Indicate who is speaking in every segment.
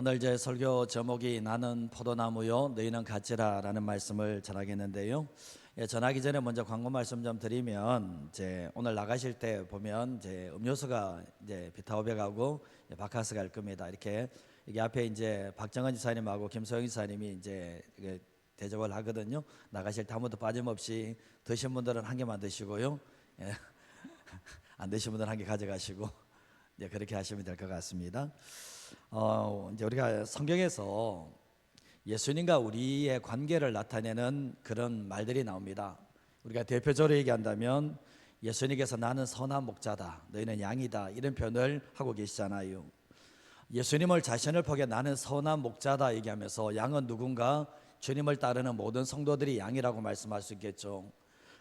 Speaker 1: 오늘 제 설교 제목이 나는 포도나무요 너희는 가지라라는 말씀을 전하겠는데요. 전하기 전에 먼저 광고 말씀 좀 드리면 오늘 나가실 때 보면 음료수가 비타오백하고 바카스 갈 겁니다. 이렇게 여기 앞에 박정은 지사님하고 김소영 지사님이 이게 대접을 하거든요. 나가실 때 아무도 빠짐없이 드신 분들은 한 개만 드시고요. 안 드신 분들은 한 개 가져가시고 그렇게 하시면 될 것 같습니다. 이제 우리가 성경에서 예수님과 우리의 관계를 나타내는 그런 말들이 나옵니다. 우리가 대표적으로 얘기한다면 예수님께서 나는 선한 목자다, 너희는 양이다, 이런 표현을 하고 계시잖아요. 예수님을 자신을 포기해 나는 선한 목자다 얘기하면서 양은 누군가 주님을 따르는 모든 성도들이 양이라고 말씀할 수 있겠죠.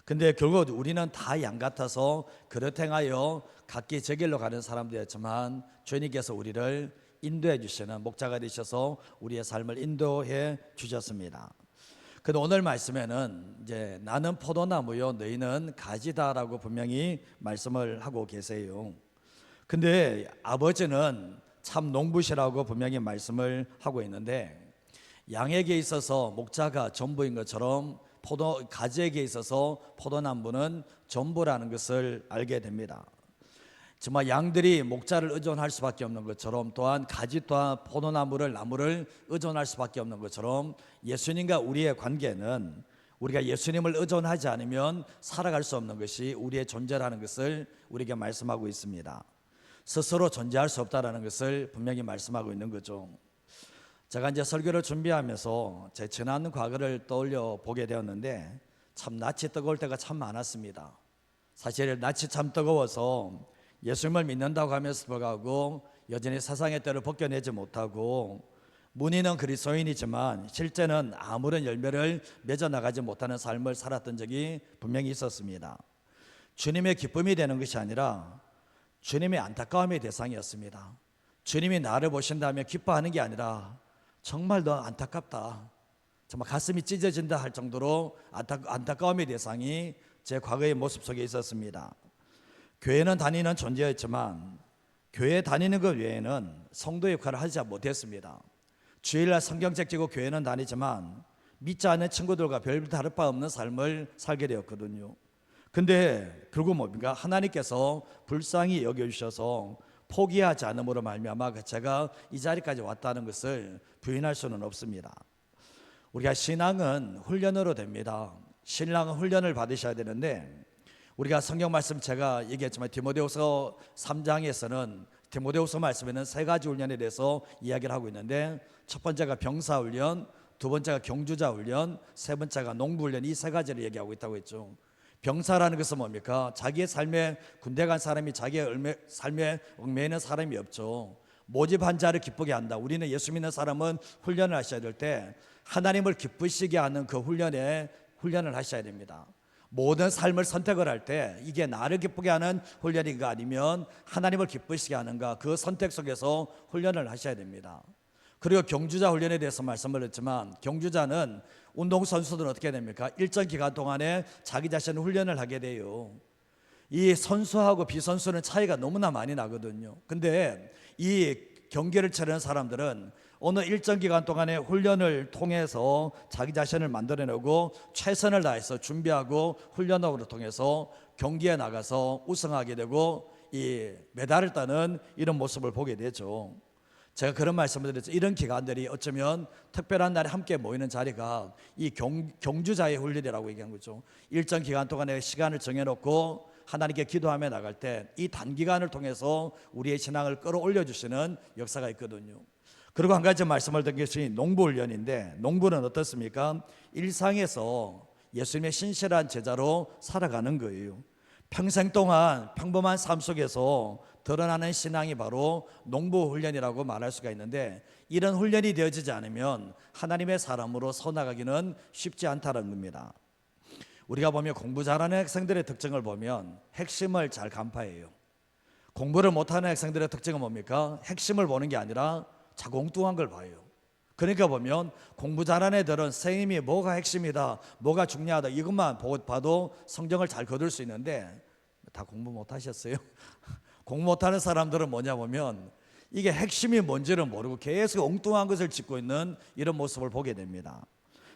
Speaker 1: 근데 결국 우리는 다 양 같아서 그렇게 행하여 각기 제 길로 가는 사람들이었지만 주님께서 우리를 인도해 주시는 목자가 되셔서 우리의 삶을 인도해 주셨습니다. 근데 오늘 말씀에는 나는 포도나무요 너희는 가지다라고 분명히 말씀을 하고 계세요. 근데 아버지는 참 농부시라고 분명히 말씀을 하고 있는데, 양에게 있어서 목자가 전부인 것처럼 가지에게 있어서 포도나무는 전부라는 것을 알게 됩니다. 정말 양들이 목자를 의존할 수밖에 없는 것처럼, 또한 가지 또한 나무를 의존할 수밖에 없는 것처럼, 예수님과 우리의 관계는 우리가 예수님을 의존하지 않으면 살아갈 수 없는 것이 우리의 존재라는 것을 우리에게 말씀하고 있습니다. 스스로 존재할 수 없다라는 것을 분명히 말씀하고 있는 거죠. 제가 설교를 준비하면서 제 지난 과거를 떠올려 보게 되었는데, 참 낯이 뜨거울 때가 참 많았습니다. 사실 낯이 참 뜨거워서 예수님을 믿는다고 하면서 불구하고 여전히 세상의 때를 벗겨내지 못하고, 문의는 그리스도인이지만 실제는 아무런 열매를 맺어나가지 못하는 삶을 살았던 적이 분명히 있었습니다. 주님의 기쁨이 되는 것이 아니라 주님의 안타까움의 대상이었습니다. 주님이 나를 보신다면 기뻐하는 게 아니라 정말 너 안타깝다, 정말 가슴이 찢어진다 할 정도로 안타까움의 대상이 제 과거의 모습 속에 있었습니다. 교회는 다니는 존재였지만 교회 다니는 것 외에는 성도 역할을 하지 못했습니다. 주일날 성경책 지고 교회는 다니지만 믿지 않는 친구들과 별 다를 바 없는 삶을 살게 되었거든요. 근데 결국 뭡니까? 하나님께서 불쌍히 여겨주셔서 포기하지 않음으로 말미암아 제가 이 자리까지 왔다는 것을 부인할 수는 없습니다. 우리가 신앙은 훈련으로 됩니다. 신앙은 훈련을 받으셔야 되는데, 우리가 성경 말씀 제가 얘기했지만 디모데후서 3장에서는 디모데후서 말씀에는 세 가지 훈련에 대해서 이야기를 하고 있는데, 첫 번째가 병사 훈련, 두 번째가 경주자 훈련, 세 번째가 농부 훈련, 이 세 가지를 얘기하고 있다고 했죠. 병사라는 것은 뭡니까? 자기의 삶에, 군대 간 사람이 자기의 삶에 얽매이는 사람이 없죠. 모집한 자를 기쁘게 한다. 우리는 예수 믿는 사람은 훈련을 하셔야 될 때 하나님을 기쁘시게 하는 그 훈련을 하셔야 됩니다. 모든 삶을 선택을 할 때 이게 나를 기쁘게 하는 훈련인가 아니면 하나님을 기쁘시게 하는가, 그 선택 속에서 훈련을 하셔야 됩니다. 그리고 경주자 훈련에 대해서 말씀을 했지만, 경주자는 운동선수들은 어떻게 됩니까? 일정 기간 동안에 자기 자신을 훈련을 하게 돼요. 이 선수하고 비선수는 차이가 너무나 많이 나거든요. 근데 이 경기를 치르는 사람들은 어느 일정 기간 동안의 훈련을 통해서 자기 자신을 만들어내고 최선을 다해서 준비하고 훈련을 통해서 경기에 나가서 우승하게 되고 이 메달을 따는 이런 모습을 보게 되죠. 제가 그런 말씀을 드렸죠. 이런 기간들이 어쩌면 특별한 날에 함께 모이는 자리가 이 경주자의 훈련이라고 얘기한 거죠. 일정 기간 동안의 시간을 정해놓고 하나님께 기도하며 나갈 때 이 단기간을 통해서 우리의 신앙을 끌어올려 주시는 역사가 있거든요. 그리고 한 가지 말씀을 드린 것이 농부훈련인데, 농부는 어떻습니까? 일상에서 예수님의 신실한 제자로 살아가는 거예요. 평생 동안 평범한 삶 속에서 드러나는 신앙이 바로 농부훈련이라고 말할 수가 있는데, 이런 훈련이 되어지지 않으면 하나님의 사람으로 서나가기는 쉽지 않다는 겁니다. 우리가 보면 공부 잘하는 학생들의 특징을 보면 핵심을 잘 간파해요. 공부를 못하는 학생들의 특징은 뭡니까? 핵심을 보는 게 아니라 자공뚱한 걸 봐요. 그러니까 보면 공부 잘하는 애들은 선생님이 뭐가 핵심이다, 뭐가 중요하다, 이것만 봐도 성적을 잘 거둘 수 있는데, 다 공부 못하셨어요? 공부 못하는 사람들은 뭐냐 보면 이게 핵심이 뭔지를 모르고 계속 엉뚱한 것을 짓고 있는 이런 모습을 보게 됩니다.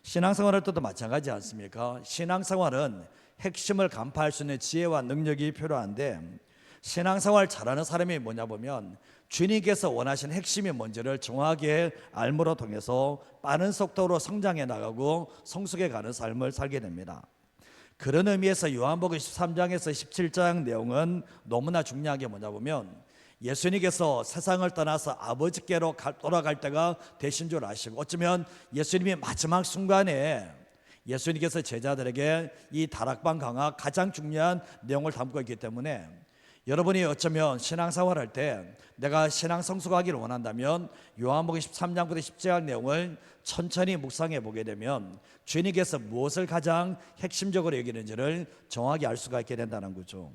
Speaker 1: 신앙생활할 때도 마찬가지 않습니까? 신앙생활은 핵심을 간파할 수 있는 지혜와 능력이 필요한데, 신앙생활 잘하는 사람이 뭐냐 보면 주님께서 원하시는 핵심이 뭔지를 정확하게 알므로 통해서 빠른 속도로 성장해 나가고 성숙해 가는 삶을 살게 됩니다. 그런 의미에서 요한복음 13장에서 17장 내용은 너무나 중요한 게 뭐냐 보면, 예수님께서 세상을 떠나서 아버지께로 돌아갈 때가 되신 줄 아시고, 어쩌면 예수님이 마지막 순간에 예수님께서 제자들에게 이 다락방 강화 가장 중요한 내용을 담고 있기 때문에, 여러분이 어쩌면 신앙생활 할 때 내가 신앙 성숙하기를 원한다면 요한복음 13장부터 17장 내용을 천천히 묵상해 보게 되면 주님께서 무엇을 가장 핵심적으로 여기는지를 정확히 알 수가 있게 된다는 거죠.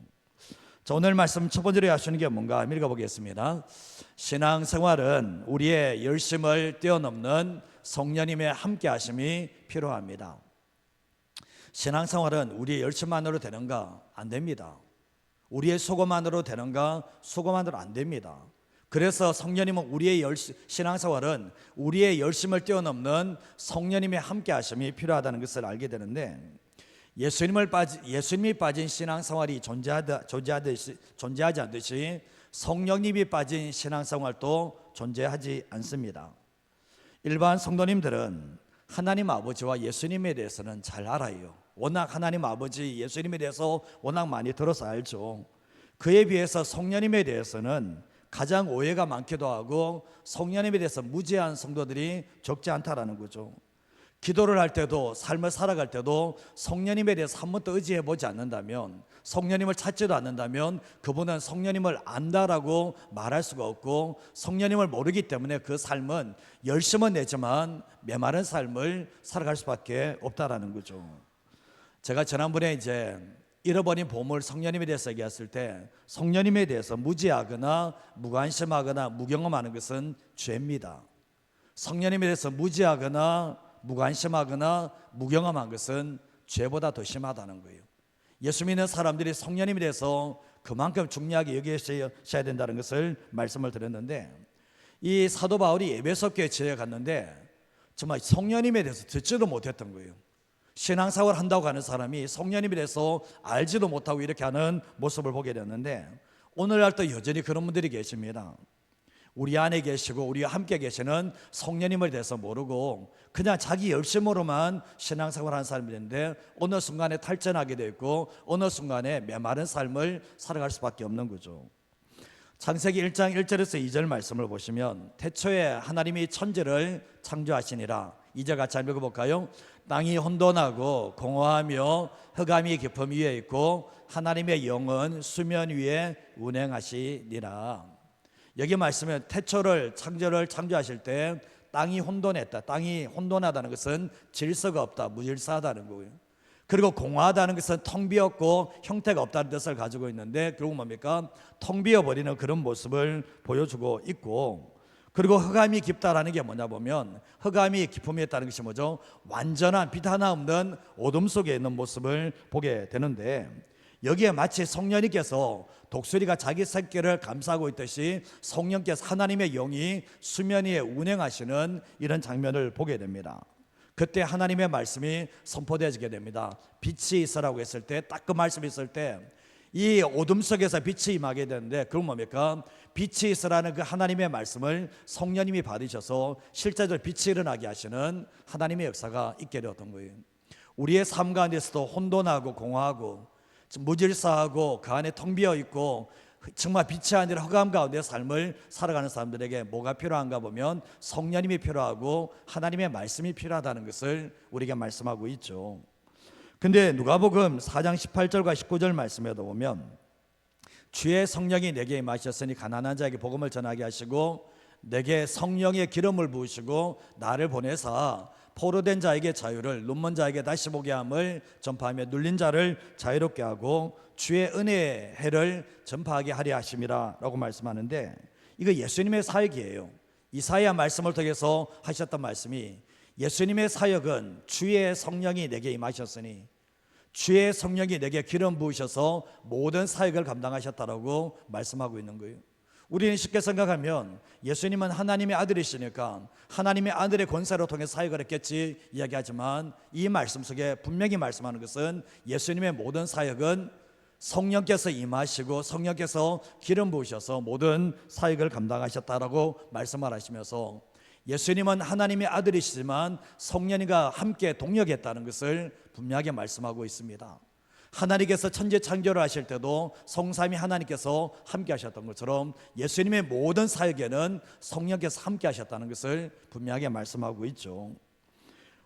Speaker 1: 자, 오늘 말씀 첫 번째로 하시는 게 뭔가 읽어보겠습니다. 신앙생활은 우리의 열심을 뛰어넘는 성령님의 함께 하심이 필요합니다. 신앙생활은 우리의 열심만으로 되는가? 안 됩니다. 우리의 수고만으로 되는가? 수고만으로 안 됩니다. 그래서 성령님은 우리의 신앙생활은 우리의 열심을 뛰어넘는 성령님의 함께 하심이 필요하다는 것을 알게 되는데, 예수님이 빠진 신앙생활이 존재하지 않듯이 성령님이 빠진 신앙생활도 존재하지 않습니다. 일반 성도님들은 하나님 아버지와 예수님에 대해서는 잘 알아요. 워낙 하나님 아버지 예수님에 대해서 워낙 많이 들어서 알죠. 그에 비해서 성령님에 대해서는 가장 오해가 많기도 하고 성령님에 대해서 무지한 성도들이 적지 않다라는 거죠. 기도를 할 때도 삶을 살아갈 때도 성령님에 대해서 한 번도 의지해 보지 않는다면, 성령님을 찾지도 않는다면 그분은 성령님을 안다라고 말할 수가 없고, 성령님을 모르기 때문에 그 삶은 열심은 내지만 메마른 삶을 살아갈 수밖에 없다라는 거죠. 제가 지난번에 이제 잃어버린 보물 성령님에 대해서 얘기했을 때, 성령님에 대해서 무지하거나 무관심하거나 무경험하는 것은 죄입니다. 성령님에 대해서 무지하거나 무관심하거나 무경험한 것은 죄보다 더 심하다는 거예요. 예수 믿는 사람들이 성령님에 대해서 그만큼 중요하게 여기셔야 된다는 것을 말씀을 드렸는데, 이 사도 바울이 에베소 교회에 갔는데 정말 성령님에 대해서 듣지도 못했던 거예요. 신앙생활 한다고 하는 사람이 성령님에 대해서 알지도 못하고 이렇게 하는 모습을 보게 됐는데, 오늘날도 여전히 그런 분들이 계십니다. 우리 안에 계시고 우리와 함께 계시는 성령님을 대해서 모르고 그냥 자기 열심으로만 신앙생활하는 사람들인데, 어느 순간에 탈전하게 되고 어느 순간에 메마른 삶을 살아갈 수밖에 없는 거죠. 창세기 1장 1절에서 2절 말씀을 보시면, 태초에 하나님이 천지를 창조하시니라. 2절 같이 한번 읽어볼까요? 땅이 혼돈하고 공허하며 흑암이 깊음 위에 있고 하나님의 영은 수면 위에 운행하시니라. 여기 말씀에 태초를 창조를 창조하실 때 땅이 혼돈했다. 땅이 혼돈하다는 것은 질서가 없다, 무질서하다는 거고요. 그리고 공허하다는 것은 텅 비었고 형태가 없다는 뜻을 가지고 있는데, 결국 뭡니까? 텅 비어버리는 그런 모습을 보여주고 있고, 그리고 흑암이 깊다라는 게 뭐냐 보면, 흑암이 깊음에 있다는 것이 뭐죠? 완전한 빛 하나 없는 어둠 속에 있는 모습을 보게 되는데, 여기에 마치 성령님께서 독수리가 자기 새끼를 감싸고 있듯이 성령께서 하나님의 영이 수면 위에 운행하시는 이런 장면을 보게 됩니다. 그때 하나님의 말씀이 선포되어지게 됩니다. 빛이 있으라고 했을 때, 딱 그 말씀이 있을 때 이 어둠 속에서 빛이 임하게 되는데, 그건 뭡니까? 빛이 있으라는 그 하나님의 말씀을 성령님이 받으셔서 실제적으로 빛이 일어나게 하시는 하나님의 역사가 있게 되었던 거예요. 우리의 삶 가운데서도 혼돈하고 공허하고 무질서하고 그 안에 텅 비어 있고 정말 빛이 아니라 흑암 가운데 삶을 살아가는 사람들에게 뭐가 필요한가 보면 성령님이 필요하고 하나님의 말씀이 필요하다는 것을 우리에게 말씀하고 있죠. 근데 누가복음 4장 18절과 19절 말씀에도 보면, 주의 성령이 내게 임하셨으니 가난한 자에게 복음을 전하게 하시고 내게 성령의 기름을 부으시고 나를 보내사 포로된 자에게 자유를, 눈먼 자에게 다시 보게 함을 전파하며 눌린 자를 자유롭게 하고 주의 은혜의 해를 전파하게 하려 하심이라 라고 말씀하는데, 이거 예수님의 사역이에요. 이사야 말씀을 통해서 하셨던 말씀이, 예수님의 사역은 주의 성령이 내게 임하셨으니, 주의 성령이 내게 기름 부으셔서 모든 사역을 감당하셨다라고 말씀하고 있는 거예요. 우리는 쉽게 생각하면 예수님은 하나님의 아들이시니까 하나님의 아들의 권세로 통해 사역을 했겠지 이야기하지만, 이 말씀 속에 분명히 말씀하는 것은 예수님의 모든 사역은 성령께서 임하시고 성령께서 기름 부으셔서 모든 사역을 감당하셨다라고 말씀을 하시면서, 예수님은 하나님의 아들이시지만 성령님과 함께 동역했다는 것을 분명하게 말씀하고 있습니다. 하나님께서 천지 창조를 하실 때도 성삼위 하나님께서 함께 하셨던 것처럼 예수님의 모든 사역에는 성령께서 함께 하셨다는 것을 분명하게 말씀하고 있죠.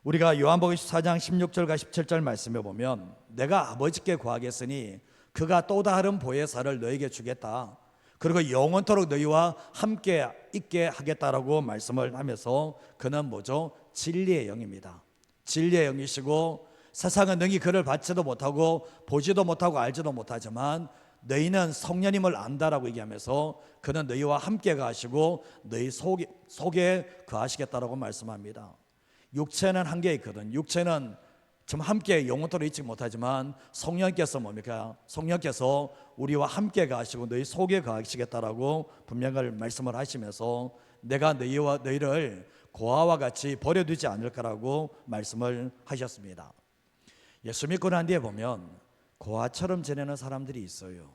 Speaker 1: 우리가 요한복음 14장 16절과 17절 말씀에 보면, 내가 아버지께 구하겠으니 그가 또 다른 보혜사를 너에게 주겠다, 그리고 영원토록 너희와 함께 있게 하겠다라고 말씀을 하면서, 그는 뭐죠? 진리의 영입니다. 진리의 영이시고 세상은 능히 그를 받지도 못하고 보지도 못하고 알지도 못하지만 너희는 성령님을 안다라고 얘기하면서, 그는 너희와 함께 가시고 너희 속에 거하시겠다라고 말씀합니다. 육체는 한계 있거든. 육체는 좀 함께 영원토록 있지 못하지만 성령께서 뭡니까? 성령께서 우리와 함께 가시고 너희 속에 거하시겠다라고 분명히 말씀을 하시면서, 내가 너희를 고아와 같이 버려두지 않을 거라고 말씀을 하셨습니다. 예수 믿고 난 뒤에 보면 고아처럼 지내는 사람들이 있어요.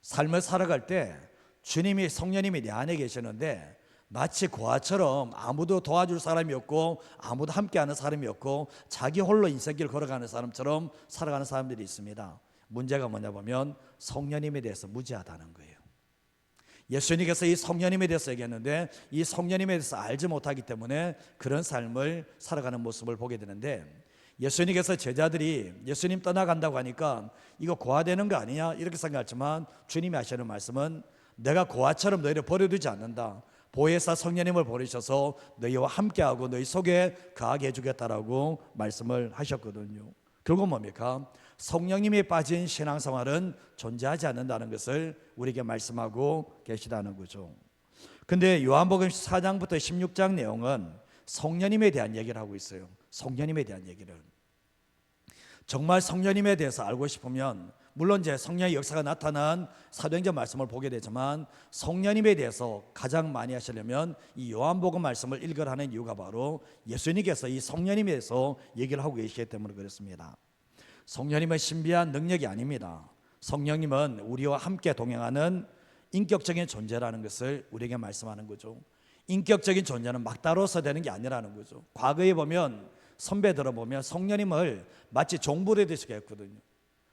Speaker 1: 삶을 살아갈 때 주님이, 성령님이 내 안에 계시는데 마치 고아처럼 아무도 도와줄 사람이 없고 아무도 함께하는 사람이 없고 자기 홀로 인생길을 걸어가는 사람처럼 살아가는 사람들이 있습니다. 문제가 뭐냐 보면 성령님에 대해서 무지하다는 거예요. 예수님께서 이 성령님에 대해서 얘기했는데 이 성령님에 대해서 알지 못하기 때문에 그런 삶을 살아가는 모습을 보게 되는데, 예수님께서 제자들이 예수님 떠나간다고 하니까 이거 고아되는 거 아니냐 이렇게 생각했지만, 주님이 하시는 말씀은 내가 고아처럼 너희를 버려두지 않는다, 보혜사 성령님을 보내셔서 너희와 함께하고 너희 속에 거하게 해주겠다라고 말씀을 하셨거든요. 결국 뭡니까? 성령님이 빠진 신앙생활은 존재하지 않는다는 것을 우리에게 말씀하고 계시다는 거죠. 근데 요한복음 4장부터 16장 내용은 성령님에 대한 얘기를 하고 있어요. 성령님에 대한 얘기를. 정말 성령님에 대해서 알고 싶으면, 물론 이제 성령의 역사가 나타난 사도행전 말씀을 보게 되지만, 성령님에 대해서 가장 많이 하시려면 이 요한복음 말씀을 읽으라 하는 이유가 바로 예수님께서 이 성령님에 대해서 얘기를 하고 계시기 때문에 그렇습니다. 성령님은 신비한 능력이 아닙니다. 성령님은 우리와 함께 동행하는 인격적인 존재라는 것을 우리에게 말씀하는 거죠. 인격적인 존재는 막 따라서 되는 게 아니라는 거죠. 과거에 보면, 선배들을 보면 성령님을 마치 종부되듯이 했거든요.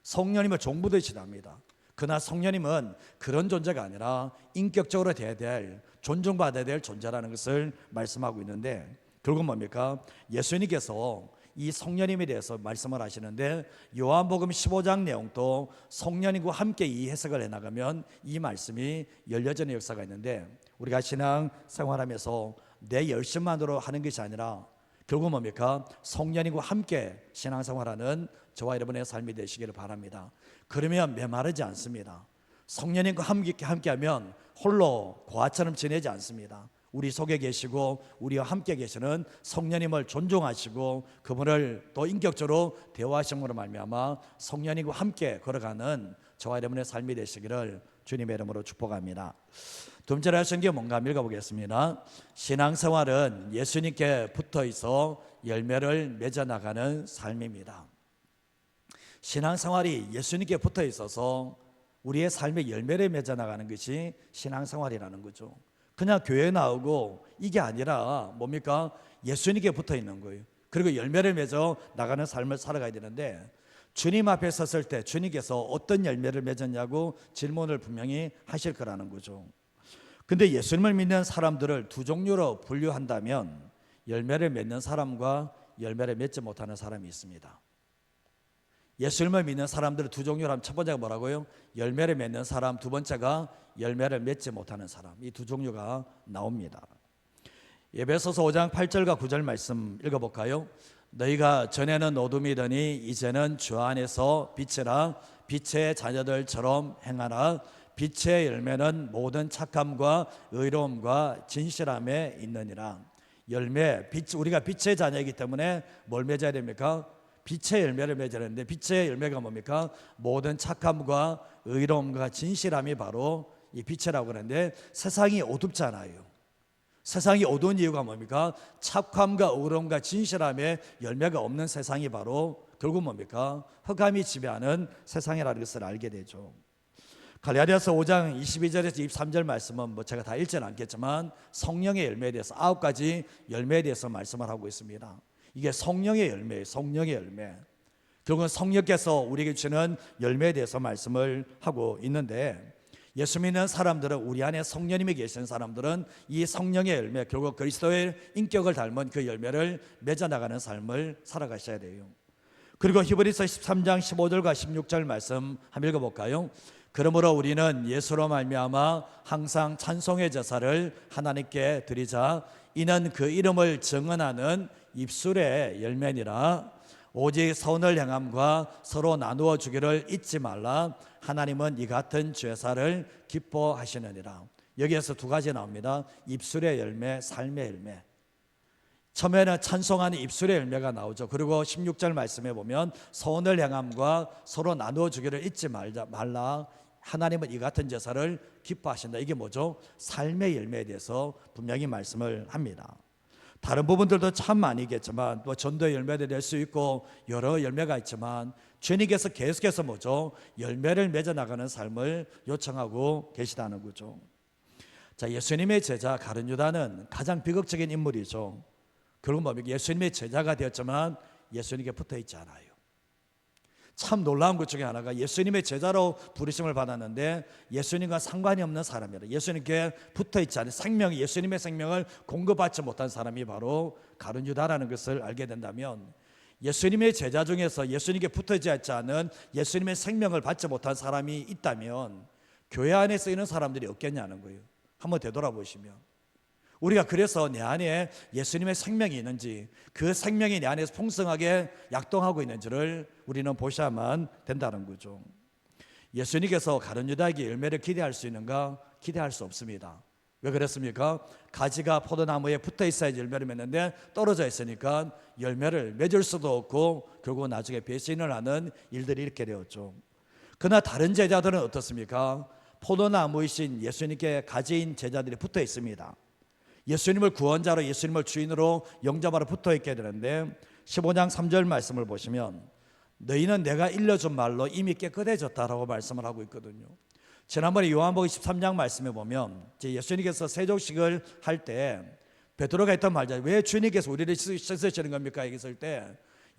Speaker 1: 성령님을 종부되듯이 합니다. 그러나 성령님은 그런 존재가 아니라 인격적으로 돼야 될, 존중받아야 될 존재라는 것을 말씀하고 있는데, 결국 뭡니까? 예수님께서 이 성령님에 대해서 말씀을 하시는데, 요한복음 15장 내용도 성령님과 함께 이 해석을 해나가면 이 말씀이 열려지는 역사가 있는데, 우리가 신앙 생활하면서 내 열심만으로 하는 것이 아니라 결국 뭡니까? 성령님과 함께 신앙생활하는 저와 여러분의 삶이 되시기를 바랍니다. 그러면 메마르지 않습니다. 성령님과 함께하면 홀로 고아처럼 지내지 않습니다. 우리 속에 계시고 우리와 함께 계시는 성령님을 존중하시고 그분을 또 인격적으로 대화하심으로 말미암아 성령님과 함께 걸어가는 저와 여러분의 삶이 되시기를 주님의 이름으로 축복합니다. 두 번째로 하신 게 뭔가 읽어보겠습니다. 신앙생활은 예수님께 붙어있어 열매를 맺어나가는 삶입니다. 신앙생활이 예수님께 붙어있어서 우리의 삶의 열매를 맺어나가는 것이 신앙생활이라는 거죠. 그냥 교회 나오고 이게 아니라 뭡니까? 예수님께 붙어있는 거예요. 그리고 열매를 맺어 나가는 삶을 살아가야 되는데, 주님 앞에 섰을 때 주님께서 어떤 열매를 맺었냐고 질문을 분명히 하실 거라는 거죠. 근데 예수님을 믿는 사람들을 두 종류로 분류한다면 열매를 맺는 사람과 열매를 맺지 못하는 사람이 있습니다. 예수님을 믿는 사람들을 두 종류로 하면, 첫 번째가 뭐라고요? 열매를 맺는 사람, 두 번째가 열매를 맺지 못하는 사람. 이 두 종류가 나옵니다. 에베소서 5장 8절과 9절 말씀 읽어볼까요? 너희가 전에는 어둠이더니 이제는 주 안에서 빛이라, 빛의 자녀들처럼 행하라. 빛의 열매는 모든 착함과 의로움과 진실함에 있느니라. 열매, 우리가 빛의 자녀이기 때문에 뭘 맺어야 됩니까? 빛의 열매를 맺어야 되는데, 빛의 열매가 뭡니까? 모든 착함과 의로움과 진실함이 바로 이 빛이라고 그러는데 세상이 어둡잖아요. 세상이 어두운 이유가 뭡니까? 착함과 의로움과 진실함의 열매가 없는 세상이 바로 결국 뭡니까? 흑암이 지배하는 세상이라는 것을 알게 되죠. 갈라디아서 5장 22절에서 23절 말씀은 뭐 제가 다 읽지는 않겠지만 성령의 열매에 대해서 9가지 열매에 대해서 말씀을 하고 있습니다. 이게 성령의 열매예요. 성령의 열매. 결국은 성령께서 우리에게 주는 열매에 대해서 말씀을 하고 있는데, 예수 믿는 사람들은, 우리 안에 성령님이 계시는 사람들은 이 성령의 열매, 결국 그리스도의 인격을 닮은 그 열매를 맺어나가는 삶을 살아가셔야 돼요. 그리고 히브리서 13장 15절과 16절 말씀 한번 읽어볼까요? 그러므로 우리는 예수로 말미암아 항상 찬송의 제사를 하나님께 드리자. 이는 그 이름을 증언하는 입술의 열매니라. 오직 선을 행함과 서로 나누어 주기를 잊지 말라. 하나님은 이 같은 제사를 기뻐하시느니라. 여기에서 두 가지 나옵니다. 입술의 열매, 삶의 열매. 처음에는 찬송하는 입술의 열매가 나오죠. 그리고 16절 말씀에 보면 선을 행함과 서로 나누어 주기를 잊지 말라. 하나님은 이 같은 제사를 기뻐하신다. 이게 뭐죠? 삶의 열매에 대해서 분명히 말씀을 합니다. 다른 부분들도 참 많이겠지만 또 전도의 열매도 낼 수 있고 여러 열매가 있지만 주님께서 계속해서 뭐죠? 열매를 맺어 나가는 삶을 요청하고 계시다는 거죠. 자, 예수님의 제자 가룟 유다는 가장 비극적인 인물이죠. 결국 뭡니까? 예수님의 제자가 되었지만 예수님께 붙어 있지 않아요. 참 놀라운 것 중에 하나가 예수님의 제자로 부르심을 받았는데 예수님과 상관이 없는 사람이라, 예수님께 붙어 있지 않은 생명, 예수님의 생명을 공급받지 못한 사람이 바로 가룟 유다라는 것을 알게 된다면, 예수님의 제자 중에서 예수님께 붙어 있지 않은 예수님의 생명을 받지 못한 사람이 있다면 교회 안에서 있는 사람들이 없겠냐는 거예요. 한번 되돌아보시면 우리가 그래서 내 안에 예수님의 생명이 있는지, 그 생명이 내 안에서 풍성하게 약동하고 있는지를 우리는 보셔야만 된다는 거죠. 예수님께서 가룟 유다에게 열매를 기대할 수 있는가? 기대할 수 없습니다. 왜 그랬습니까? 가지가 포도나무에 붙어 있어야지 열매를 맺는데 떨어져 있으니까 열매를 맺을 수도 없고 결국 나중에 배신을 하는 일들이 이렇게 되었죠. 그러나 다른 제자들은 어떻습니까? 포도나무이신 예수님께 가지인 제자들이 붙어 있습니다. 예수님을 구원자로, 예수님을 주인으로 영접하러 붙어 있게 되는데 15장 3절 말씀을 보시면 너희는 내가 일러준 말로 이미 깨끗해졌다라고 말씀을 하고 있거든요. 지난번에 요한복음 13장 말씀에 보면 예수님께서 세족식을 할 때 베드로가 했던 말이죠. 왜 주님께서 우리를 씻으시는 겁니까? 했을 때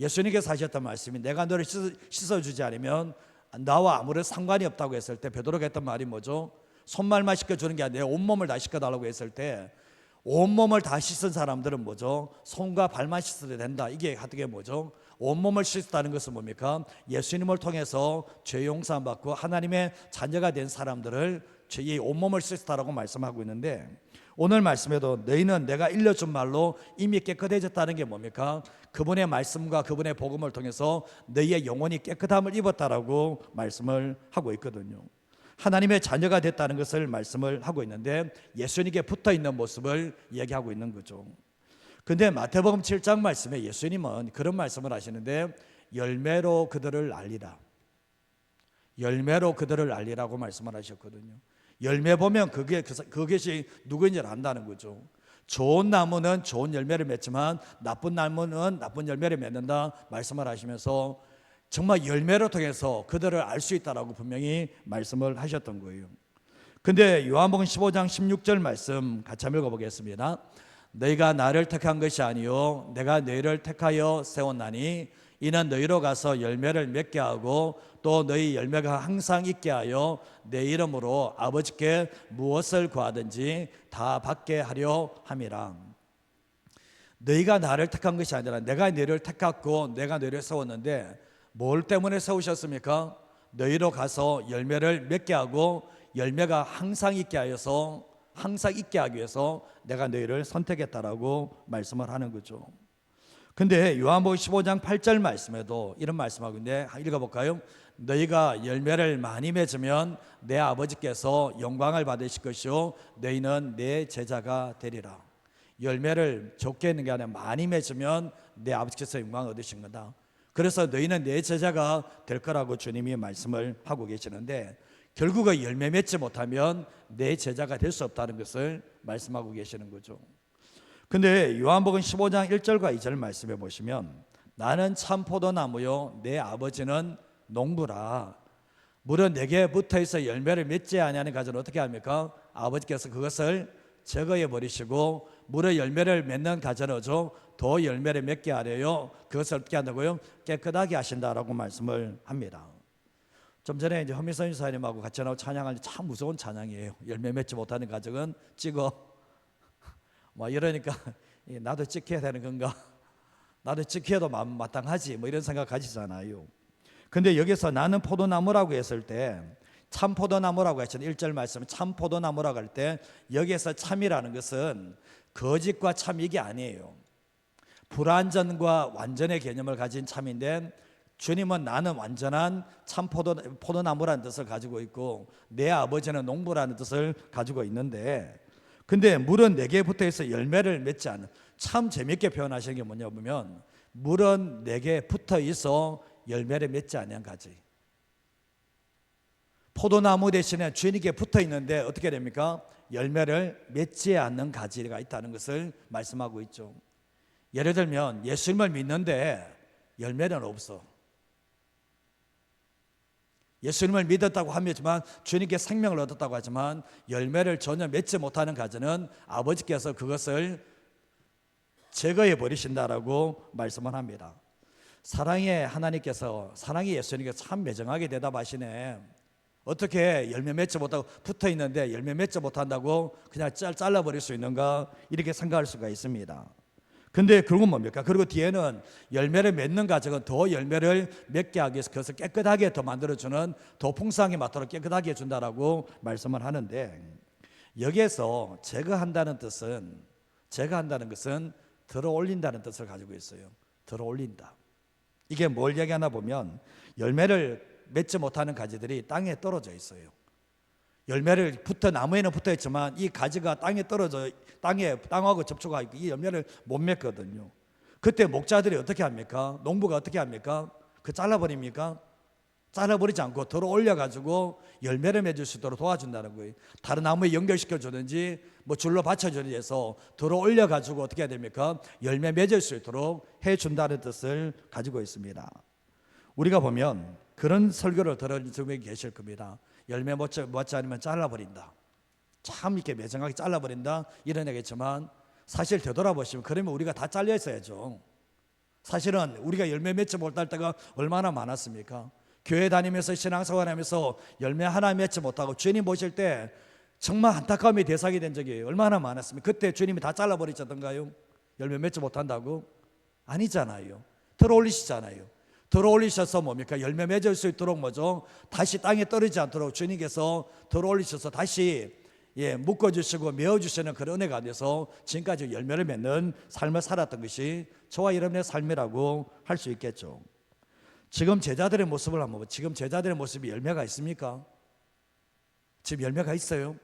Speaker 1: 예수님께서 하셨던 말씀이 내가 너를 씻어주지 않으면 나와 아무런 상관이 없다고 했을 때 베드로가 했던 말이 뭐죠? 손말만 씻겨주는 게 아니라 내 온몸을 다 씻겨달라고 했을 때 온몸을 다 씻은 사람들은 뭐죠? 손과 발만 씻어도 된다. 이게 뭐죠? 온몸을 씻었다는 것은 뭡니까? 예수님을 통해서 죄 용서 받고 하나님의 자녀가 된 사람들을 죄의 온몸을 씻었다라고 말씀하고 있는데, 오늘 말씀에도 너희는 내가 일러준 말로 이미 깨끗해졌다는 게 뭡니까? 그분의 말씀과 그분의 복음을 통해서 너희의 영혼이 깨끗함을 입었다라고 말씀을 하고 있거든요. 하나님의 자녀가 됐다는 것을 말씀을 하고 있는데 예수님께 붙어 있는 모습을 얘기하고 있는 거죠. 근데 마태복음 7장 말씀에 예수님은 그런 말씀을 하시는데 열매로 그들을 알리라. 열매로 그들을 알리라고 말씀을 하셨거든요. 열매 보면 그것이 누구인지를 안다는 거죠. 좋은 나무는 좋은 열매를 맺지만 나쁜 나무는 나쁜 열매를 맺는다 말씀을 하시면서 정말 열매로 통해서 그들을 알 수 있다라고 분명히 말씀을 하셨던 거예요. 근데 요한복음 15장 16절 말씀 같이 한번 읽어보겠습니다. 너희가 나를 택한 것이 아니요 내가 너희를 택하여 세웠나니 이는 너희로 가서 열매를 맺게 하고 또 너희 열매가 항상 있게 하여 내 이름으로 아버지께 무엇을 구하든지 다 받게 하려 함이라. 너희가 나를 택한 것이 아니라 내가 너희를 택했고 내가 너희를 세웠는데 뭘 때문에 세우셨습니까? 너희로 가서 열매를 맺게 하고 열매가 항상 있게 하여서 항상 있게 하기 위해서 내가 너희를 선택했다라고 말씀을 하는 거죠. 근데 요한복음 15장 8절 말씀에도 이런 말씀하고 있는데 읽어볼까요? 너희가 열매를 많이 맺으면 내 아버지께서 영광을 받으실 것이요 너희는 내 제자가 되리라. 열매를 적게 있는 게 아니라 많이 맺으면 내 아버지께서 영광을 얻으신 거다. 그래서 너희는 내 제자가 될 거라고 주님이 말씀을 하고 계시는데, 결국은 열매 맺지 못하면 내 제자가 될 수 없다는 것을 말씀하고 계시는 거죠. 근데 요한복음 15장 1절과 2절 말씀해 보시면 나는 참 포도나무요 내 아버지는 농부라. 물은 내게 붙어있어 열매를 맺지 아니하는 가지는 어떻게 합니까? 아버지께서 그것을 제거해 버리시고 물의 열매를 맺는 가지는 더 열매를 맺게 하려요. 그것을 어떻게 한다고요? 깨끗하게 하신다라고 말씀을 합니다. 좀 전에 이제 허미선 유사님하고 같이 나와 찬양할 때 참 무서운 찬양이에요. 열매 맺지 못하는 가정은 찍어. 뭐 이러니까 나도 찍혀야 되는 건가? 나도 찍혀도 마땅하지. 뭐 이런 생각 가지잖아요. 근데 여기서 나는 포도나무라고 했을 때 참 포도나무라고 했잖아요. 1절 말씀은 참 포도나무라고 할 때 여기에서 참이라는 것은 거짓과 참 이게 아니에요. 불완전과 완전의 개념을 가진 참인데 주님은 나는 완전한 참 포도나무라는 뜻을 가지고 있고 내 아버지는 농부라는 뜻을 가지고 있는데 근데 물은 내게 붙어있어 열매를 맺지 않는 참 재밌게 표현하시는 게 뭐냐 보면 물은 내게 붙어있어 열매를 맺지 않는 가지. 포도나무 대신에 주님께 붙어있는데 어떻게 됩니까? 열매를 맺지 않는 가지가 있다는 것을 말씀하고 있죠. 예를 들면 예수님을 믿는데 열매는 없어. 예수님을 믿었다고 하지만 주님께 생명을 얻었다고 하지만 열매를 전혀 맺지 못하는 가지는 아버지께서 그것을 제거해 버리신다라고 말씀을 합니다. 사랑의 하나님께서 사랑의 예수님께서 참 매정하게 대답하시네. 어떻게 열매 맺지 못하고 붙어 있는데 열매 맺지 못한다고 그냥 잘라버릴 수 있는가 이렇게 생각할 수가 있습니다. 근데 그건 뭡니까? 그리고 뒤에는 열매를 맺는 가정은 더 열매를 맺게 하기 위해서 그것을 깨끗하게 더 만들어주는 더 풍성하게 맞도록 깨끗하게 해준다라고 말씀을 하는데 여기에서 제거한다는 뜻은 제거한다는 것은 들어 올린다는 뜻을 가지고 있어요. 들어 올린다. 이게 뭘 얘기하나 보면 열매를 맺지 못하는 가지들이 땅에 떨어져 있어요. 열매를 나무에는 붙어 있지만 이 가지가 땅에 떨어져 땅하고 접촉하고 있고 이 열매를 못 맺거든요. 그때 목자들이 어떻게 합니까? 농부가 어떻게 합니까? 그 잘라버립니까? 잘라버리지 않고 들어 올려가지고 열매를 맺을 수 있도록 도와준다는 거예요. 다른 나무에 연결시켜 주든지 뭐 줄로 받쳐주든지 해서 들어 올려가지고 어떻게 해야 됩니까? 열매 맺을 수 있도록 해준다는 뜻을 가지고 있습니다. 우리가 보면 그런 설교를 들은 분이 계실 겁니다. 열매 맺지 않으면 잘라버린다. 참 이렇게 매정하게 잘라버린다 이런 얘기겠지만 사실 되돌아보시면 그러면 우리가 다 잘려 있어야죠. 사실은 우리가 열매 맺지 못할 때가 얼마나 많았습니까? 교회 다니면서 신앙생활하면서 열매 하나 맺지 못하고 주님 보실 때 정말 안타까움의 대상이 된 적이 얼마나 많았습니까? 그때 주님이 다 잘라버리셨던가요? 열매 맺지 못한다고? 아니잖아요. 들어올리시잖아요. 들어올리셔서 뭡니까? 열매 맺을 수 있도록 뭐죠? 다시 땅에 떨어지지 않도록 주님께서 들어올리셔서 다시 묶어주시고 메어주시는 그런 은혜가 돼서 지금까지 열매를 맺는 삶을 살았던 것이 저와 여러분의 삶이라고 할 수 있겠죠. 지금 제자들의 모습을 한번 보면 지금 제자들의 모습이 열매가 있습니까? 지금 열매가 있어요?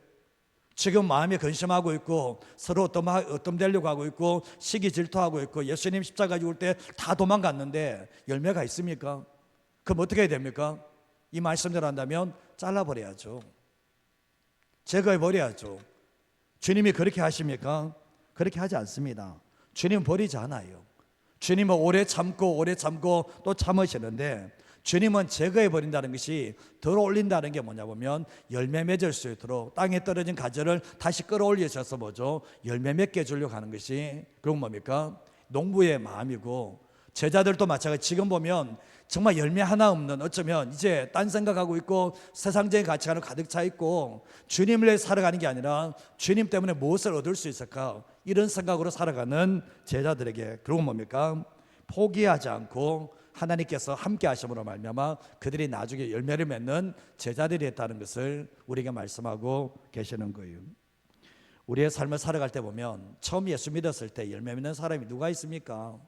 Speaker 1: 지금 마음에 근심하고 있고 서로 어떤 되려고 하고 있고 시기 질투하고 있고 예수님 십자가 죽을 때 다 도망갔는데 열매가 있습니까? 그럼 어떻게 해야 됩니까? 이 말씀대로 한다면 잘라버려야죠. 제거해버려야죠. 주님이 그렇게 하십니까? 그렇게 하지 않습니다. 주님 버리지 않아요. 주님은 오래 참고 또 참으시는데 주님은 제거해버린다는 것이 들어올린다는 게 뭐냐 보면 열매 맺을 수 있도록 땅에 떨어진 가지를 다시 끌어올리셔서 뭐죠? 열매 맺게 해주려고 하는 것이 그건 뭡니까? 농부의 마음이고 제자들도 마찬가지. 지금 보면 정말 열매 하나 없는 어쩌면 이제 딴 생각하고 있고 세상적인 가치관을 가득 차 있고 주님을 위해 살아가는 게 아니라 주님 때문에 무엇을 얻을 수 있을까 이런 생각으로 살아가는 제자들에게 그리고 뭡니까? 포기하지 않고 하나님께서 함께 하심으로 말미암아 그들이 나중에 열매를 맺는 제자들이 했다는 것을 우리에게 말씀하고 계시는 거예요. 우리의 삶을 살아갈 때 보면 처음 예수 믿었을 때 열매 맺는 사람이 누가 있습니까?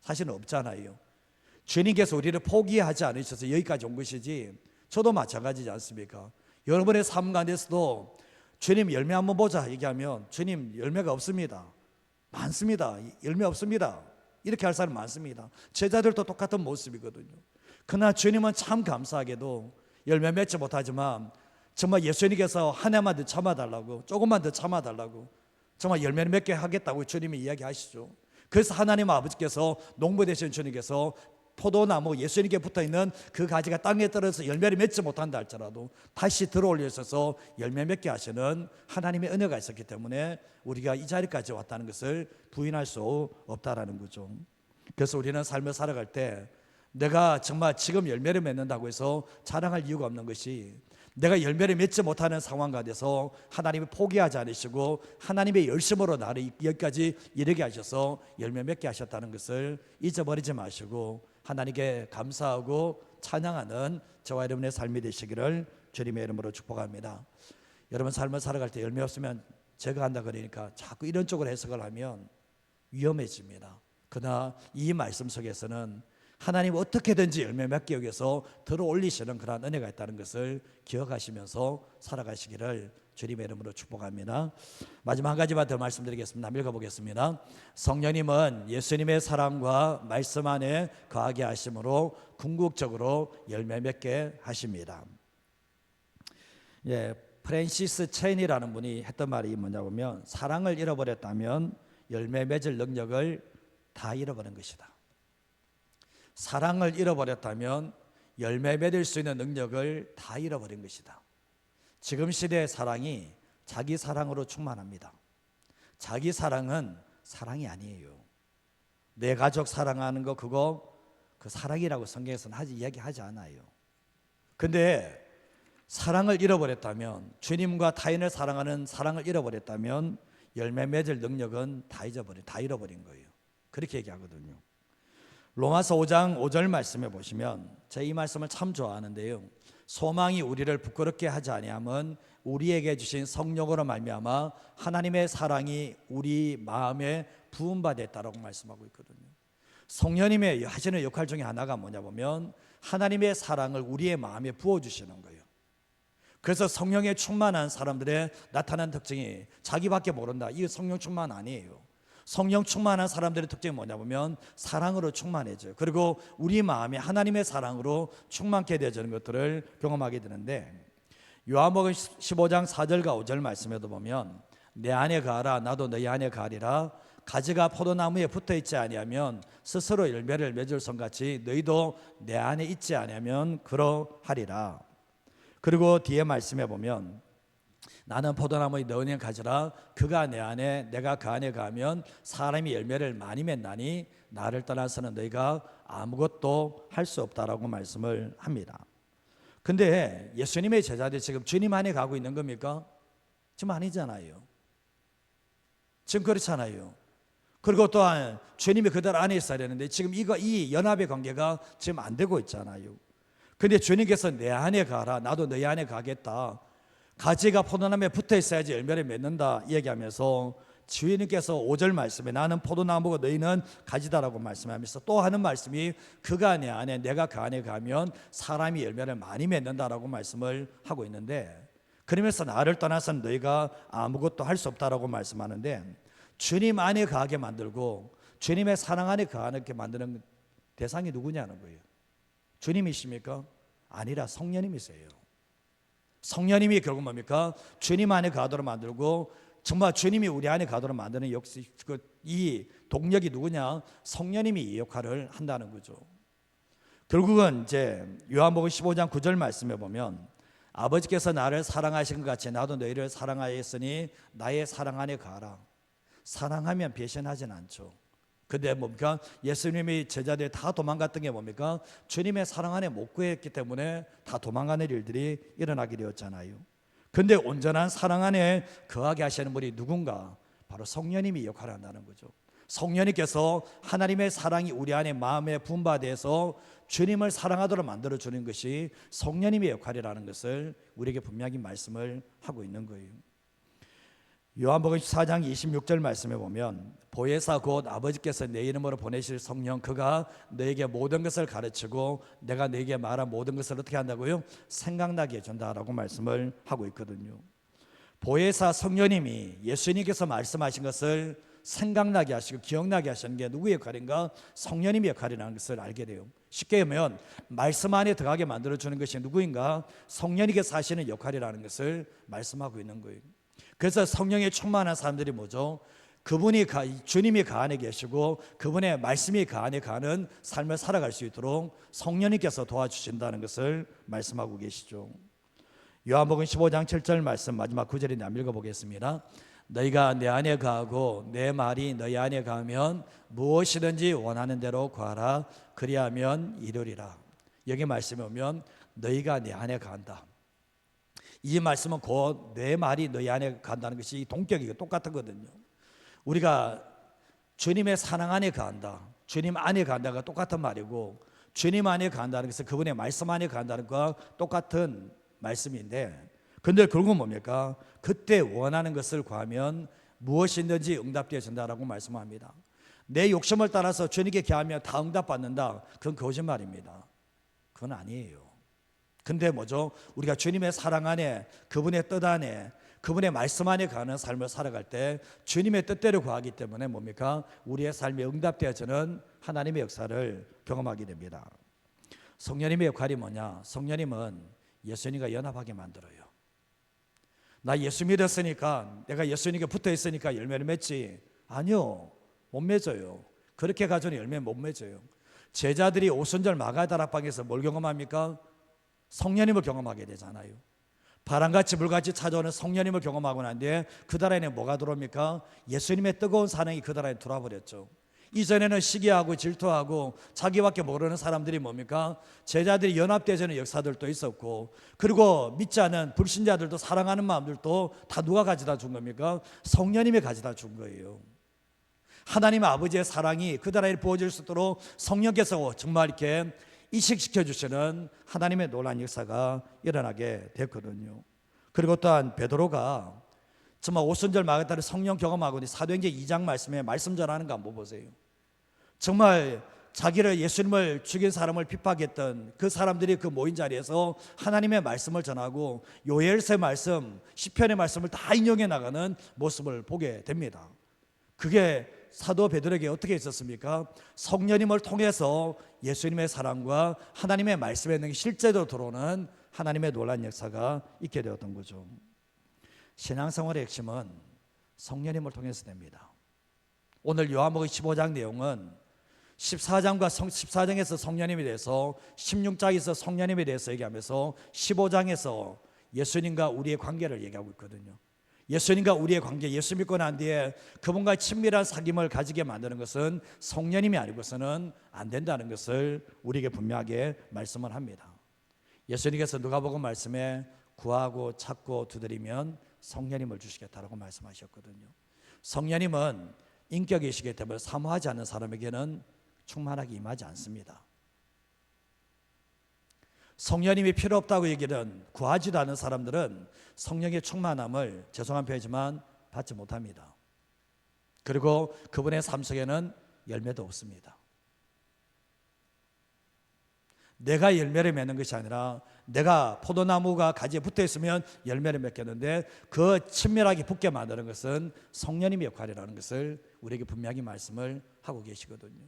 Speaker 1: 사실은 없잖아요. 주님께서 우리를 포기하지 않으셔서 여기까지 온 것이지 저도 마찬가지지 않습니까? 여러분의 삶 가운데서도 주님 열매 한번 보자 얘기하면 주님 열매가 없습니다. 많습니다. 열매 없습니다. 이렇게 할 사람 많습니다. 제자들도 똑같은 모습이거든요. 그러나 주님은 참 감사하게도 열매 맺지 못하지만 정말 예수님께서 하나만 더 참아달라고, 조금만 더 참아달라고, 정말 열매를 맺게 하겠다고 주님이 이야기하시죠. 그래서 하나님 아버지께서, 농부 되신 주님께서 포도나무 예수님께 붙어있는 그 가지가 땅에 떨어져서 열매를 맺지 못한다 할지라도 다시 들어올려서 열매 맺게 하시는 하나님의 은혜가 있었기 때문에 우리가 이 자리까지 왔다는 것을 부인할 수 없다라는 거죠. 그래서 우리는 삶을 살아갈 때 내가 정말 지금 열매를 맺는다고 해서 자랑할 이유가 없는 것이, 내가 열매를 맺지 못하는 상황 가운데서 하나님이 포기하지 않으시고 하나님의 열심으로 나를 여기까지 이르게 하셔서 열매 맺게 하셨다는 것을 잊어버리지 마시고 하나님께 감사하고 찬양하는 저와 여러분의 삶이 되시기를 주님의 이름으로 축복합니다. 여러분 삶을 살아갈 때 열매 없으면 제가 한다 그러니까 자꾸 이런 쪽으로 해석을 하면 위험해집니다. 그러나 이 말씀 속에서는 하나님 어떻게든지 열매 맺기 위해서 들어올리시는 그런 은혜가 있다는 것을 기억하시면서 살아가시기를 주님의 이름으로 축복합니다. 마지막 한 가지만 더 말씀드리겠습니다. 한번 읽어보겠습니다. 성령님은 예수님의 사랑과 말씀 안에 거하게 하심으로 궁극적으로 열매 맺게 하십니다. 프랜시스 체인이라는 분이 했던 말이 뭐냐 보면, 사랑을 잃어버렸다면 열매 맺을 능력을 다 잃어버린 것이다. 사랑을 잃어버렸다면 열매 맺을 수 있는 능력을 다 잃어버린 것이다. 지금 시대의 사랑이 자기 사랑으로 충만합니다. 자기 사랑은 사랑이 아니에요. 내 가족 사랑하는 거 그거 그 사랑이라고 성경에서는 이야기하지 않아요. 근데 사랑을 잃어버렸다면, 주님과 타인을 사랑하는 사랑을 잃어버렸다면 열매 맺을 능력은 다 잃어버린 거예요. 그렇게 얘기하거든요. 로마서 5장 5절 말씀에 보시면, 제가 이 말씀을 참 좋아하는데요, 소망이 우리를 부끄럽게 하지 아니함은 우리에게 주신 성령으로 말미암아 하나님의 사랑이 우리 마음에 부음받았다라고 말씀하고 있거든요. 성령님의 하시는 역할 중에 하나가 뭐냐 보면 하나님의 사랑을 우리의 마음에 부어주시는 거예요. 그래서 성령에 충만한 사람들의 나타난 특징이 자기밖에 모른다, 이게 성령 충만 아니에요. 성령 충만한 사람들의 특징이 뭐냐 보면 사랑으로 충만해져요. 그리고 우리 마음이 하나님의 사랑으로 충만케 되어지는 것들을 경험하게 되는데, 요한복음 15장 4절과 5절 말씀에도 보면, 내 안에 거하라 나도 너희 안에 거하리라. 가지가 포도나무에 붙어있지 아니하면 스스로 열매를 맺을 성같이 너희도 내 안에 있지 아니하면 그러하리라. 그리고 뒤에 말씀에 보면, 나는 포도나무의 너희는 가지라. 그가 내 안에 내가 그 안에 가면 사람이 열매를 많이 맺나니 나를 떠나서는 너희가 아무것도 할 수 없다라고 말씀을 합니다. 근데 예수님의 제자들이 지금 주님 안에 가고 있는 겁니까? 지금 아니잖아요. 지금 그렇잖아요. 그리고 또한 주님이 그들 안에 있어야 되는데 지금 이 연합의 관계가 지금 안 되고 있잖아요. 근데 주님께서 내 안에 가라, 나도 너희 안에 가겠다. 가지가 포도나무에 붙어 있어야지 열매를 맺는다 얘기하면서 주님께서 5절 말씀에 나는 포도나무고 너희는 가지다라고 말씀하면서 또 하는 말씀이, 그가 내 안에 내가 그 안에 가면 사람이 열매를 많이 맺는다라고 말씀을 하고 있는데, 그러면서 나를 떠나서는 너희가 아무것도 할 수 없다라고 말씀하는데, 주님 안에 거하게 만들고 주님의 사랑 안에 거하게 만드는 대상이 누구냐는 거예요. 주님이십니까? 아니라 성령님이세요. 성령님이 결국 뭡니까? 주님 안에 거하도록 만들고 정말 주님이 우리 안에 거하도록 만드는 역시 이 동력이 누구냐? 성령님이 이 역할을 한다는 거죠. 결국은 이제 요한복음 15장 9절 말씀에 보면, 아버지께서 나를 사랑하신 것 같이 나도 너희를 사랑하였으니 나의 사랑 안에 거하라. 사랑하면 배신하진 않죠. 근데 뭡니까? 예수님이 제자들이 다 도망갔던 게 뭡니까? 주님의 사랑 안에 못 구했기 때문에 다 도망가는 일들이 일어나게 되었잖아요. 근데 온전한 사랑 안에 거하게 하시는 분이 누군가? 바로 성령님이 역할을 한다는 거죠. 성령님께서 하나님의 사랑이 우리 안에 마음에 분바돼서 주님을 사랑하도록 만들어주는 것이 성령님의 역할이라는 것을 우리에게 분명히 말씀을 하고 있는 거예요. 요한복음 14장 26절 말씀에 보면, 보혜사 곧 아버지께서 내 이름으로 보내실 성령, 그가 너에게 모든 것을 가르치고 내가 너에게 말한 모든 것을 어떻게 한다고요? 생각나게 해준다라고 말씀을 하고 있거든요. 보혜사 성령님이 예수님께서 말씀하신 것을 생각나게 하시고 기억나게 하시는 게 누구의 역할인가? 성령님의 역할이라는 것을 알게 돼요. 쉽게 하면 말씀 안에 들어가게 만들어주는 것이 누구인가? 성령님께서 하시는 역할이라는 것을 말씀하고 있는 거예요. 그래서 성령에 충만한 사람들이 뭐죠? 그분이 주님이 그 안에 계시고 그분의 말씀이 그 안에 가는 삶을 살아갈 수 있도록 성령님께서 도와주신다는 것을 말씀하고 계시죠. 요한복음 15장 7절 말씀 마지막 9절인데 한번 읽어보겠습니다. 너희가 내 안에 거하고 내 말이 너희 안에 거하면 무엇이든지 원하는 대로 구하라. 그리하면 이루리라. 여기 말씀에 오면 너희가 내 안에 거한다. 이 말씀은 곧 내 말이 너희 안에 간다는 것이 동격이고 똑같거든요. 우리가 주님의 사랑 안에 거한다, 주님 안에 거한다가 똑같은 말이고, 주님 안에 거한다는 것은 그분의 말씀 안에 거한다는 것과 똑같은 말씀인데, 근데 결국은 뭡니까? 그때 원하는 것을 구하면 무엇이든지 응답되어 준다라고 말씀합니다. 내 욕심을 따라서 주님께 기하면 다 응답받는다, 그건 거짓말입니다. 그건 아니에요. 근데 뭐죠? 우리가 주님의 사랑 안에, 그분의 뜻 안에, 그분의 말씀 안에 가는 삶을 살아갈 때 주님의 뜻대로 구하기 때문에 뭡니까? 우리의 삶이 응답되어지는 하나님의 역사를 경험하게 됩니다. 성령님의 역할이 뭐냐? 성령님은 예수님과 연합하게 만들어요. 나 예수 믿었으니까, 내가 예수님께 붙어 있으니까 열매를 맺지. 아니요, 못 맺어요. 그렇게 가져는 열매 못 맺어요. 제자들이 오순절 마가다락방에서 뭘 경험합니까? 성령님을 경험하게 되잖아요. 바람같이 물같이 찾아오는 성령님을 경험하고 난 뒤에 그들 안에 뭐가 들어옵니까? 예수님의 뜨거운 사랑이 그들 안에 들어와버렸죠. 이전에는 시기하고 질투하고 자기밖에 모르는 사람들이 뭡니까? 제자들이 연합되어지는 역사들도 있었고, 그리고 믿지 않은 불신자들도 사랑하는 마음들도 다 누가 가져다 준 겁니까? 성령님이 가져다 준 거예요. 하나님 아버지의 사랑이 그들 안에 부어질 수 있도록 성령께서 정말 이렇게 이식시켜 주시는 하나님의 놀라운 역사가 일어나게 됐거든요. 그리고 또한 베드로가 정말 오순절 마가다락방에 성령 경험하고 사도행전 2장 말씀에 말씀 전하는 거 한번 보세요. 정말 자기를 예수님을 죽인 사람을 핍박했던 그 사람들이 그 모인 자리에서 하나님의 말씀을 전하고 요엘서의 말씀, 시편의 말씀을 다 인용해 나가는 모습을 보게 됩니다. 그게 사도 베드로에게 어떻게 있었습니까? 성령님을 통해서 예수님의 사랑과 하나님의 말씀에 있는 실제로 들어오는 하나님의 놀라운 역사가 있게 되었던 거죠. 신앙생활의 핵심은 성령님을 통해서 됩니다. 오늘 요한복음 15장 내용은 14장에서 성령님에 대해서, 16장에서 성령님에 대해서 얘기하면서 15장에서 예수님과 우리의 관계를 얘기하고 있거든요. 예수님과 우리의 관계, 예수 믿고 난 뒤에 그분과 친밀한 사귐을 가지게 만드는 것은 성령님이 아니고서는 안 된다는 것을 우리에게 분명하게 말씀을 합니다. 예수님께서 누가복음 말씀에 구하고 찾고 두드리면 성령님을 주시겠다라고 말씀하셨거든요. 성령님은 인격이시기 때문에 사모하지 않는 사람에게는 충만하게 임하지 않습니다. 성령님이 필요 없다고 얘기는 구하지도 않은 사람들은 성령의 충만함을, 죄송한 표현이지만, 받지 못합니다. 그리고 그분의 삶 속에는 열매도 없습니다. 내가 열매를 맺는 것이 아니라 내가 포도나무가 가지에 붙어 있으면 열매를 맺겠는데 그 친밀하게 붙게 만드는 것은 성령님의 역할이라는 것을 우리에게 분명히 말씀을 하고 계시거든요.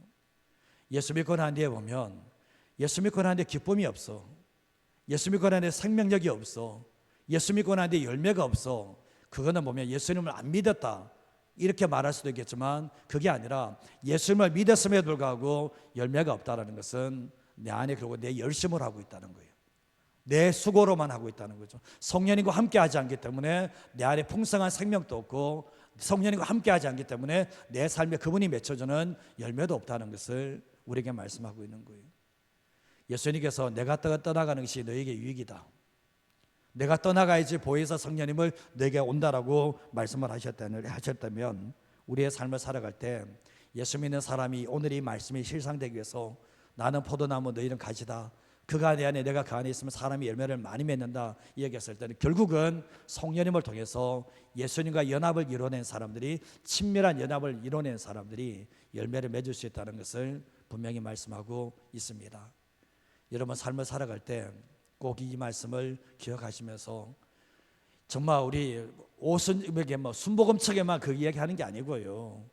Speaker 1: 예수 믿고 난 뒤에 보면, 예수 믿고 난 뒤에 기쁨이 없어, 예수 믿고 난 뒤에 생명력이 없어, 예수 믿고 난 뒤에 열매가 없어, 그거는 보면 예수님을 안 믿었다 이렇게 말할 수도 있겠지만, 그게 아니라 예수님을 믿었음에도 불구하고 열매가 없다는 것은 내 안에, 그리고 내 열심을 하고 있다는 거예요. 내 수고로만 하고 있다는 거죠. 성령님과 함께 하지 않기 때문에 내 안에 풍성한 생명도 없고, 성령님과 함께 하지 않기 때문에 내 삶에 그분이 맺혀주는 열매도 없다는 것을 우리에게 말씀하고 있는 거예요. 예수님께서 내가 떠나가는 것이 너에게 유익이다, 내가 떠나가야지 보혜사 성령님을 너에게 온다라고 말씀을 하셨다면, 우리의 삶을 살아갈 때 예수 믿는 사람이 오늘 이 말씀이 실상되기 위해서, 나는 포도나무 너희는 가지다, 그가 내 안에 내가 그 안에 있으면 사람이 열매를 많이 맺는다 이 얘기했을 때는 결국은 성령님을 통해서 예수님과 연합을 이뤄낸 사람들이, 친밀한 연합을 이뤄낸 사람들이 열매를 맺을 수 있다는 것을 분명히 말씀하고 있습니다. 여러분 삶을 살아갈 때 꼭 이 말씀을 기억하시면서, 정말 우리 순복음책에만 그 이야기하는 게 아니고요,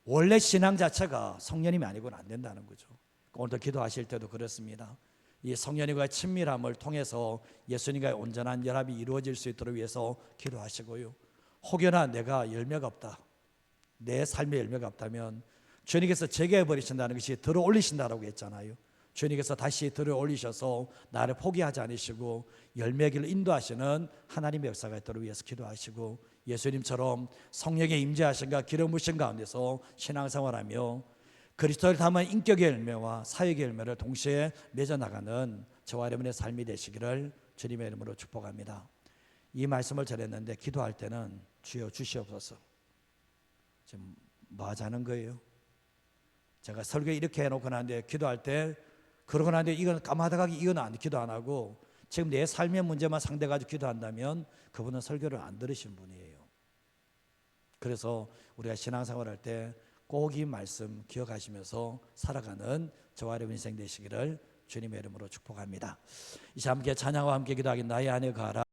Speaker 1: 원래 신앙 자체가 성령님이 아니고는 안 된다는 거죠. 오늘도 기도하실 때도 그렇습니다. 이 성령님과의 친밀함을 통해서 예수님과의 온전한 연합이 이루어질 수 있도록 위해서 기도하시고요. 혹여나 내가 열매가 없다, 내 삶에 열매가 없다면 주님께서 제거해 버리신다는 것이 들어 올리신다라고 했잖아요. 주님께서 다시 들어 올리셔서 나를 포기하지 않으시고 열매기를 인도하시는 하나님의 역사가 있도록 위해서 기도하시고, 예수님처럼 성령의 임재하심과 기름 부으심 가운데서 신앙생활하며 그리스도를 닮은 인격의 열매와 사역의 열매를 동시에 맺어나가는 저와 여러분의 삶이 되시기를 주님의 이름으로 축복합니다. 이 말씀을 전했는데 기도할 때는 주여 주시옵소서. 지금 뭐 하자는 거예요? 제가 설교 이렇게 해놓고 나는데 기도할 때 그러고 나는데 이건 까마득하게 이건 기도 안 하고 지금 내 삶의 문제만 상대가지고 기도한다면 그분은 설교를 안 들으신 분이에요. 그래서 우리가 신앙생활할 때 꼭 이 말씀 기억하시면서 살아가는 저와 여러분 인생 되시기를 주님의 이름으로 축복합니다. 이제 함께 찬양과 함께 기도하기 나의 안에 가라.